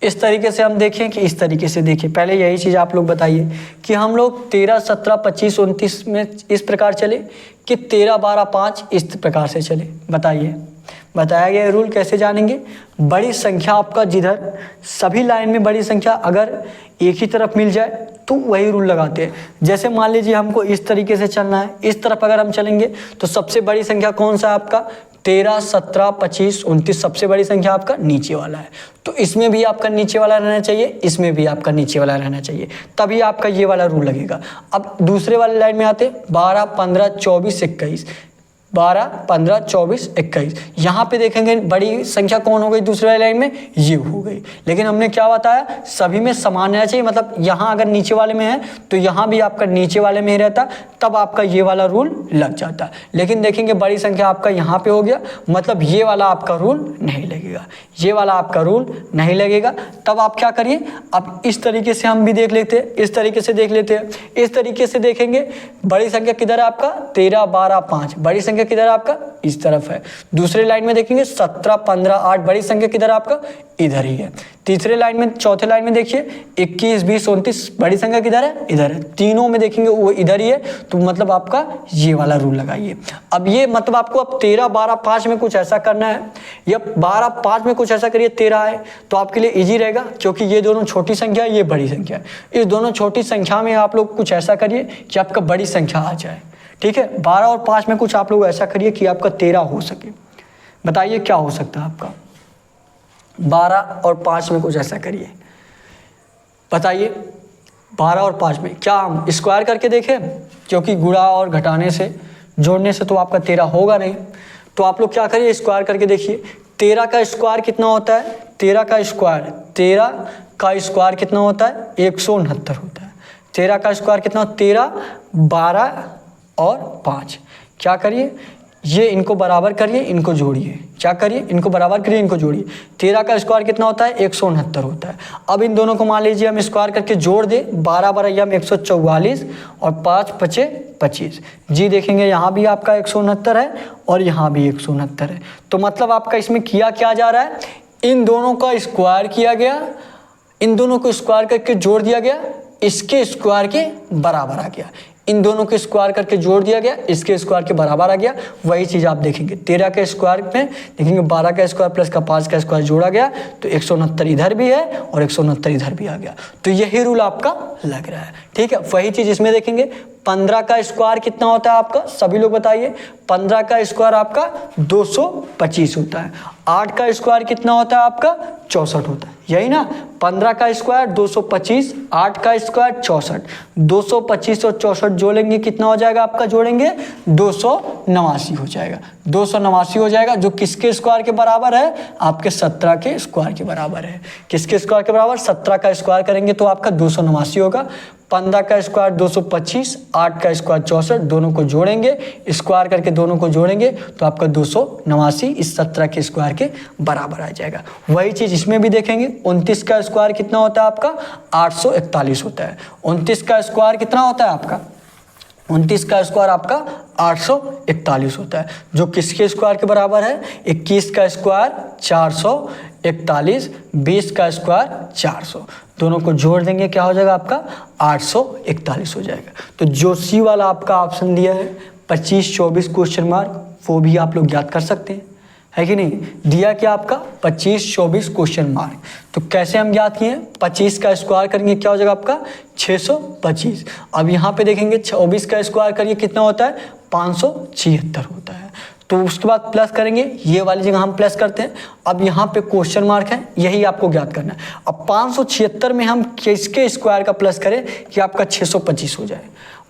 इस तरीके से हम देखें कि इस तरीके से देखें। पहले यही चीज़ आप लोग बताइए कि हम लोग 13, 17, 25, 29 में इस प्रकार चले कि 13, 12, 5 इस प्रकार से चले। बताइए बताया गया रूल कैसे जानेंगे। बड़ी संख्या आपका जिधर सभी लाइन में बड़ी संख्या अगर एक ही तरफ मिल जाए तो वही रूल लगाते हैं। जैसे मान लीजिए हमको इस तरीके से चलना है, इस तरफ अगर हम चलेंगे तो सबसे बड़ी संख्या कौन सा है आपका 13, 17, 25, 29 सबसे बड़ी संख्या आपका नीचे वाला है। तो इसमें भी आपका नीचे वाला रहना चाहिए, इसमें भी आपका नीचे वाला रहना चाहिए, तभी आपका ये वाला रूल लगेगा। अब दूसरे वाले लाइन में आते 12, 15, 24, 21, 12, 15, 24, 21। यहाँ पे देखेंगे बड़ी संख्या कौन हो गई दूसरे वाले लाइन में, ये हो गई। लेकिन हमने क्या बताया सभी में समान रहना चाहिए, मतलब यहाँ अगर नीचे वाले में है तो यहाँ भी आपका नीचे वाले में ही रहता, तब आपका ये वाला रूल लग जाता। लेकिन देखेंगे बड़ी संख्या आपका यहाँ पे हो गया, मतलब ये वाला आपका रूल नहीं लगेगा, ये वाला आपका रूल नहीं लगेगा। तब आप क्या करिए, अब इस तरीके से हम भी देख लेते हैं, इस तरीके से देख लेते हैं। इस तरीके से देखेंगे बड़ी संख्या किधर है आपका 13, 12, 5, बड़ी संख्या किधर आपका इस तरफ है। दूसरे लाइन में देखेंगे 17, 15, 8, बड़ी संख्या किधर आपका इधर ही है। तीसरे लाइन में चौथे लाइन में देखिए 21, 20, 29, बड़ी संख्या किधर है इधर है। तीनों में देखेंगे वो इधर ही है, तो मतलब आपका ये वाला रूल लगाइए। अब ये मतलब आपको अब 13, 12, 5 में कुछ ऐसा करना है या 12, 5 में कुछ ऐसा करिए 13 है तो आपके लिए इजी रहेगा, क्योंकि ये दोनों छोटी संख्या है, ये बड़ी संख्या है। इस दोनों छोटी संख्या में आप लोग कुछ ऐसा करिए कि आपका बड़ी संख्या आ जाए। ठीक है, 12 और 5 में कुछ आप लोग ऐसा करिए कि आपका 13 हो सके। बताइए क्या हो सकता है आपका 12 और 5 में कुछ ऐसा करिए। बताइए 12 और 5 में क्या हम स्क्वायर करके देखें, क्योंकि गुणा और घटाने से जोड़ने से तो आपका 13 होगा नहीं। तो आप लोग क्या करिए स्क्वायर करके देखिए। 13 का स्क्वायर कितना होता है, 13 का स्क्वायर कितना होता है 169 होता है। 13 का स्क्वायर कितना 13, 12 और 5। क्या करिए ये इनको बराबर करिए, इनको जोड़िए। क्या करिए इनको बराबर करिए, इनको जोड़िए। 13 का स्क्वायर कितना होता है 169 होता है। अब इन दोनों को मान लीजिए हम स्क्वायर करके जोड़ दें, 12 बरैया में 144 और 5 पचे 25। जी देखेंगे यहाँ भी आपका 169 है और यहाँ भी 169 है। तो मतलब आपका इसमें किया क्या जा रहा है, इन दोनों का स्क्वायर किया गया, इन दोनों को स्क्वायर करके जोड़ दिया गया, इसके स्क्वायर के बराबर आ गया। इन दोनों के स्क्वायर करके जोड़ दिया गया, इसके स्क्वायर के बराबर आ गया। वही चीज़ आप देखेंगे 13 के स्क्वायर में देखेंगे 12 का स्क्वायर प्लस का 5 का स्क्वायर जोड़ा गया तो 169 इधर भी है और 169 इधर भी आ गया। तो यही रूल आपका लग रहा है। ठीक है, वही चीज़ इसमें देखेंगे 15 का स्क्वायर कितना होता है आपका, सभी लोग बताइए। 15 का स्क्वायर आपका 225 होता है। 8 का स्क्वायर कितना होता है आपका 64 होता है, यही ना। 15 का स्क्वायर 225, 8 का स्क्वायर 64, 225 और 64 जोड़ेंगे कितना हो जाएगा आपका, जोड़ेंगे 289 हो जाएगा। 289 हो जाएगा, जो किसके स्क्वायर के बराबर है, आपके 17 के स्क्वायर के बराबर है। किसके स्क्वायर के बराबर, 17 का स्क्वायर करेंगे तो आपका 289 होगा। 15 का स्क्वायर 225, 8 का स्क्वायर 64, दोनों को जोड़ेंगे, स्क्वायर करके दोनों को जोड़ेंगे तो आपका 289 इस 17 के स्क्वायर के बराबर आ जाएगा। वही चीज़ इसमें भी देखेंगे। 29 का स्क्वायर कितना होता है आपका 841 होता है। 29 का स्क्वायर कितना होता है आपका, 29 का स्क्वायर आपका 841 होता है, जो किसके स्क्वायर के बराबर है, 21 का स्क्वायर 441, 20 का स्क्वायर 400, दोनों को जोड़ देंगे क्या हो जाएगा आपका 841 हो जाएगा। तो जो सी वाला आपका ऑप्शन दिया है 25, 24 क्वेश्चन मार्क, वो भी आप लोग याद कर सकते हैं, है कि नहीं। दिया क्या आपका 25, 24 क्वेश्चन मार्क। तो कैसे हम याद किए, 25 का स्क्वायर करेंगे क्या हो जाएगा आपका 625। अब यहाँ पे देखेंगे 24 का स्क्वायर करिए कितना होता है 576 होता है। तो तो उसके बाद प्लस करेंगे, ये वाली जगह हम प्लस करते हैं। अब यहाँ पे क्वेश्चन मार्क है, यही आपको ज्ञात करना है। अब 576 में हम किसके स्क्वायर का प्लस करें कि आपका 625 हो जाए।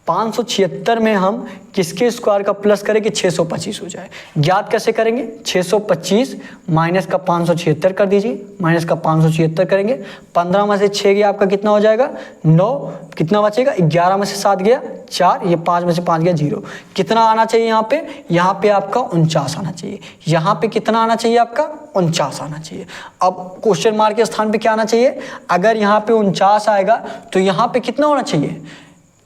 576 में हम किसके स्क्वायर का प्लस करें कि 625 हो जाए। ज्ञात कैसे करेंगे, 625 माइनस का 576 कर दीजिए, माइनस का 576 करेंगे, 15 में से 6 गया आपका कितना हो जाएगा 9, कितना बचेगा 11 में से 7 गया 4, ये 5 में से 5 गया 0। कितना आना चाहिए यहाँ पे आपका 49 आना चाहिए। यहाँ पे कितना आना चाहिए आपका 49 आना चाहिए। अब क्वेश्चन मार्क के स्थान पे क्या आना चाहिए, अगर यहाँ पे 49 आएगा तो यहाँ पे कितना होना चाहिए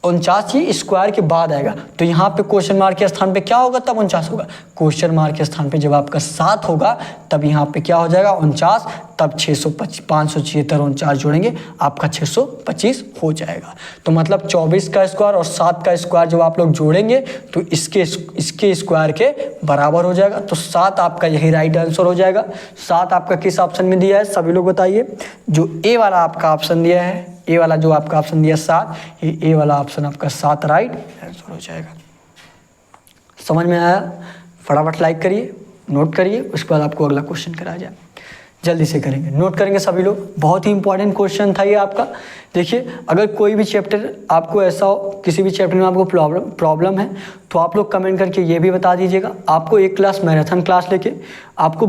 49 ही स्क्वायर के बाद आएगा, तो यहाँ पे क्वेश्चन मार्क के स्थान पे क्या होगा तब 49 होगा। क्वेश्चन मार्क के स्थान पे जब आपका 7 होगा तब यहाँ पे क्या हो जाएगा 49, तब 625 576 49 जोड़ेंगे आपका 625 हो जाएगा। तो मतलब 24 का स्क्वायर और 7 का स्क्वायर जब आप लोग जोड़ेंगे तो इसके स्क्वायर के बराबर हो जाएगा। तो 7 आपका यही राइट आंसर हो जाएगा। 7 आपका किस ऑप्शन में दिया है सभी लोग बताइए। जो ए वाला आपका ऑप्शन दिया है, ए वाला जो आपका ऑप्शन दिया 7, ये ए वाला ऑप्शन आपका 7 राइट आंसर हो जाएगा। समझ में आया? फटाफट लाइक करिए, नोट करिए, उसके बाद आपको अगला क्वेश्चन कराया जाए। जल्दी से करेंगे, नोट करेंगे सभी लोग। बहुत ही इंपॉर्टेंट क्वेश्चन था ये आपका। देखिए, अगर कोई भी चैप्टर आपको ऐसा हो, किसी भी चैप्टर में आपको प्रॉब्लम है तो आप लोग कमेंट करके ये भी बता दीजिएगा। आपको एक क्लास मैराथन क्लास लेके आपको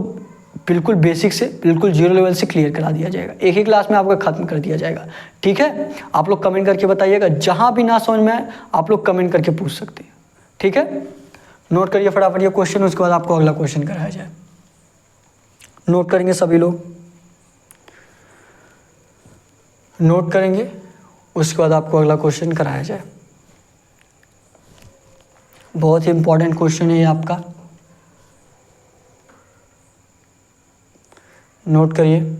बिल्कुल बेसिक से बिल्कुल 0 लेवल से क्लियर करा दिया जाएगा। एक ही क्लास में आपका खत्म कर दिया जाएगा। ठीक है, आप लोग कमेंट करके बताइएगा। जहाँ भी ना समझ में आए आप लोग कमेंट करके पूछ सकते हैं। ठीक है, नोट करिए फटाफट ये क्वेश्चन, उसके बाद आपको अगला क्वेश्चन कराया जाए। नोट करेंगे सभी लोग, नोट करेंगे, उसके बाद आपको अगला क्वेश्चन कराया जाए। बहुत ही इंपॉर्टेंट क्वेश्चन है ये आपका, नोट करिए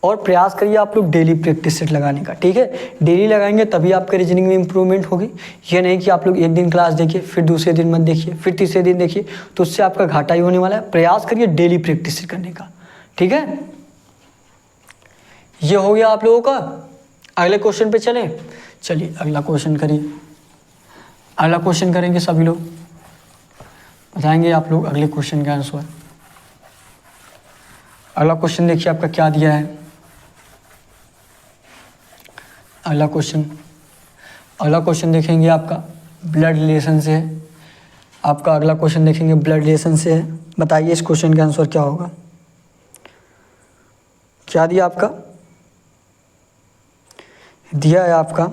और प्रयास करिए आप लोग डेली प्रैक्टिस सेट लगाने का। ठीक है, डेली लगाएंगे तभी आपके रीजनिंग में इंप्रूवमेंट होगी। ये नहीं कि आप लोग एक दिन क्लास देखिए फिर दूसरे दिन मत देखिए फिर तीसरे दिन देखिए, तो उससे आपका घाटा ही होने वाला है। प्रयास करिए डेली प्रैक्टिस सेट करने का। ठीक है, ये हो गया आप लोगों का। अगले क्वेश्चन पे चलिए अगला क्वेश्चन करिए। अगला क्वेश्चन करेंगे सभी लोग, बताएंगे आप लोग अगले क्वेश्चन का आंसर। अगला क्वेश्चन देखिए आपका क्या दिया है। अगला क्वेश्चन देखेंगे आपका ब्लड रिलेशन से है। आपका अगला क्वेश्चन देखेंगे ब्लड रिलेशन से है। बताइए इस क्वेश्चन का आंसर क्या होगा। क्या दिया आपका, दिया है आपका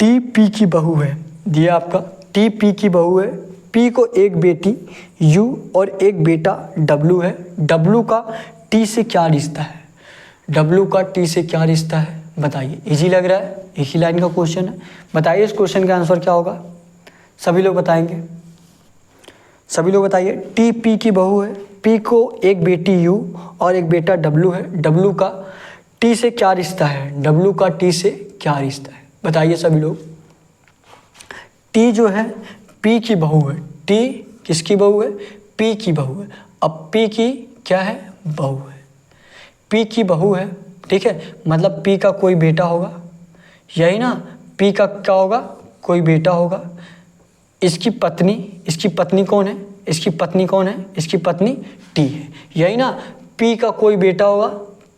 टी पी की बहू है। दिया आपका टी पी की बहू है। पी को एक बेटी यू और एक बेटा डब्लू है। डब्लू का टी से क्या रिश्ता है, डब्लू का टी से क्या रिश्ता है बताइए। इजी लग रहा है, एक ही लाइन का क्वेश्चन है। बताइए इस क्वेश्चन का आंसर क्या होगा। सभी लोग बताएंगे, सभी लोग बताइए। टी पी की बहू है, पी को एक बेटी यू और एक बेटा डब्लू है। डब्लू का टी से क्या रिश्ता है, डब्लू का टी से क्या रिश्ता है बताइए सभी लोग। टी जो है पी की बहू है। टी किसकी बहू है, पी की बहू है। अब पी की क्या है, बहू है। पी की बहू है, ठीक है, मतलब पी का कोई बेटा होगा, यही ना। पी का क्या होगा, कोई बेटा होगा। इसकी पत्नी कौन है, इसकी पत्नी कौन है, इसकी पत्नी टी है, यही ना। पी का कोई बेटा होगा,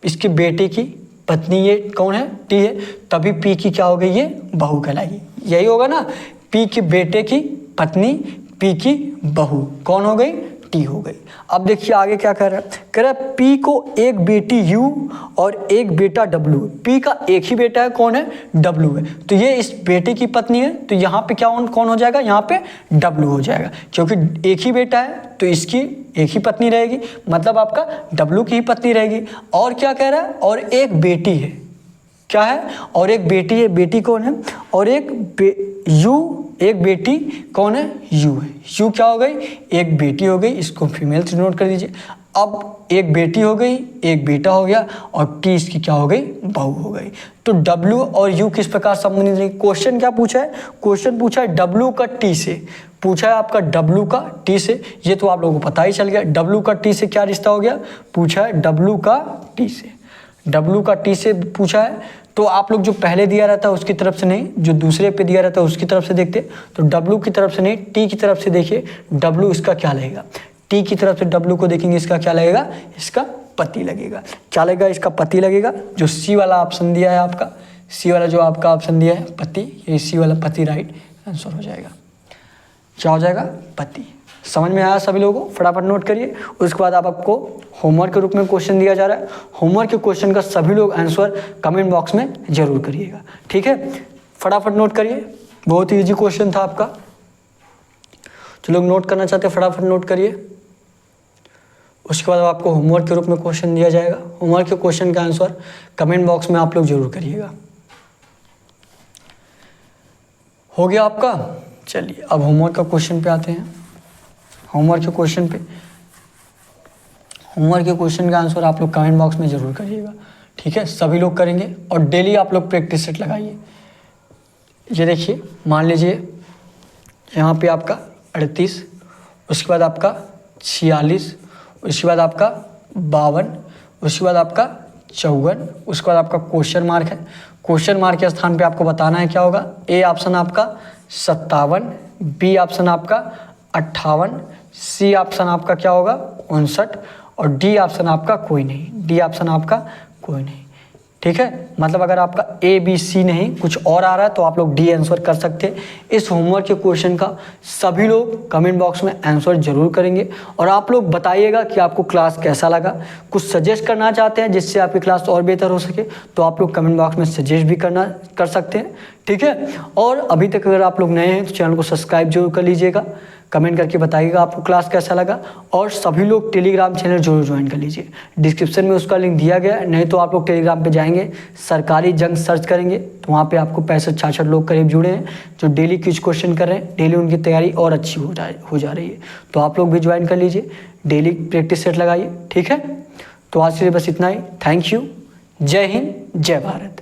इसके बेटे की पत्नी ये कौन है, टी है, तभी पी की क्या हो गई, ये बहू कहलाएगी, यही होगा ना। पी के बेटे की पत्नी पी की बहू कौन हो गई, टी हो गई। अब देखिए आगे क्या कह रहा है, कह रहा है पी को एक बेटी यू और एक बेटा डब्लू। पी का एक ही बेटा है, कौन है, डब्लू है, तो ये इस बेटे की पत्नी है, तो यहाँ पे क्या कौन हो जाएगा, यहाँ पे डब्लू हो जाएगा, क्योंकि एक ही बेटा है तो इसकी एक ही पत्नी रहेगी, मतलब आपका डब्लू की ही पत्नी रहेगी। और क्या कह रहा है, और एक बेटी है, क्या है, और एक बेटी है, बेटी कौन है, और एक बेटी कौन है, यू है। यू क्या हो गई, एक बेटी हो गई, इसको फीमेल से नोट कर दीजिए। अब एक बेटी हो गई, एक बेटा हो गया, और टी इसकी क्या हो गई, बहू हो गई। तो डब्लू और यू किस प्रकार संबंधित है। क्वेश्चन क्या पूछा है, क्वेश्चन पूछा है डब्लू का टी से, पूछा है आपका डब्लू का टी से, ये तो आप लोगों को पता ही चल गया। डब्लू का टी से क्या रिश्ता हो गया, पूछा है डब्लू का टी से। W का T से पूछा है तो आप लोग जो पहले दिया रहता है उसकी तरफ से नहीं, जो दूसरे पे दिया रहता है उसकी तरफ से देखते। तो W की तरफ से नहीं, T की तरफ से देखिए W इसका क्या लगेगा। T की तरफ से W को देखेंगे, इसका क्या लगेगा, इसका पति लगेगा। क्या लगेगा, इसका पति लगेगा। जो C वाला ऑप्शन दिया है आपका, C वाला जो आपका ऑप्शन दिया है पति, ये C वाला पति राइट आंसर हो जाएगा। क्या हो जाएगा, पति। समझ में आया सभी लोगों को, फटाफट नोट करिए। उसके बाद आपको होमवर्क के रूप में क्वेश्चन दिया जा रहा है। होमवर्क के क्वेश्चन का सभी लोग आंसर कमेंट बॉक्स में जरूर करिएगा, ठीक है। फटाफट नोट करिए, बहुत ही ईजी क्वेश्चन था आपका। जो लोग नोट करना चाहते हैं फटाफट नोट करिए। उसके बाद आपको होमवर्क के रूप में क्वेश्चन दिया जाएगा। होमवर्क के क्वेश्चन का आंसर कमेंट बॉक्स में आप लोग जरूर करिएगा। हो गया आपका। चलिए अब होमवर्क का क्वेश्चन पे आते हैं। होमवर्क के क्वेश्चन का आंसर आप लोग कमेंट बॉक्स में जरूर करिएगा, ठीक है। सभी लोग करेंगे और डेली आप लोग प्रैक्टिस सेट लगाइए। ये देखिए, मान लीजिए यहाँ पे आपका 38, उसके बाद आपका 46, उसके बाद आपका 52, उसके बाद आपका 54, उसके बाद आपका क्वेश्चन मार्क है। क्वेश्चन मार्क के स्थान पे आपको बताना है क्या होगा। ए ऑप्शन आपका 57, बी ऑप्शन आपका 58, सी ऑप्शन आपका क्या होगा 59 और डी ऑप्शन आपका कोई नहीं। डी ऑप्शन आपका कोई नहीं, ठीक है। मतलब अगर आपका ए बी सी नहीं कुछ और आ रहा है तो आप लोग डी आंसर कर सकते हैं। इस होमवर्क के क्वेश्चन का सभी लोग कमेंट बॉक्स में आंसर जरूर करेंगे और आप लोग बताइएगा कि आपको क्लास कैसा लगा। कुछ सजेस्ट करना चाहते हैं जिससे आपकी क्लास और बेहतर हो सके तो आप लोग कमेंट बॉक्स में सजेस्ट भी कर सकते हैं, ठीक है। और अभी तक अगर आप लोग नए हैं तो चैनल को सब्सक्राइब जरूर कर लीजिएगा। कमेंट करके बताइएगा आपको क्लास कैसा लगा और सभी लोग टेलीग्राम चैनल जरूर ज्वाइन कर लीजिए। डिस्क्रिप्शन में उसका लिंक दिया गया है, नहीं तो आप लोग टेलीग्राम पे जाएंगे, सरकारी जंग सर्च करेंगे तो वहाँ पे आपको 65-66 लोग करीब जुड़े हैं जो डेली क्विज क्वेश्चन कर रहे हैं। डेली उनकी तैयारी और अच्छी हो जा रही है, तो आप लोग भी ज्वाइन कर लीजिए, डेली प्रैक्टिस सेट लगाइए, ठीक है। तो आज के लिए बस इतना ही। Thank you. जय हिंद, जय भारत।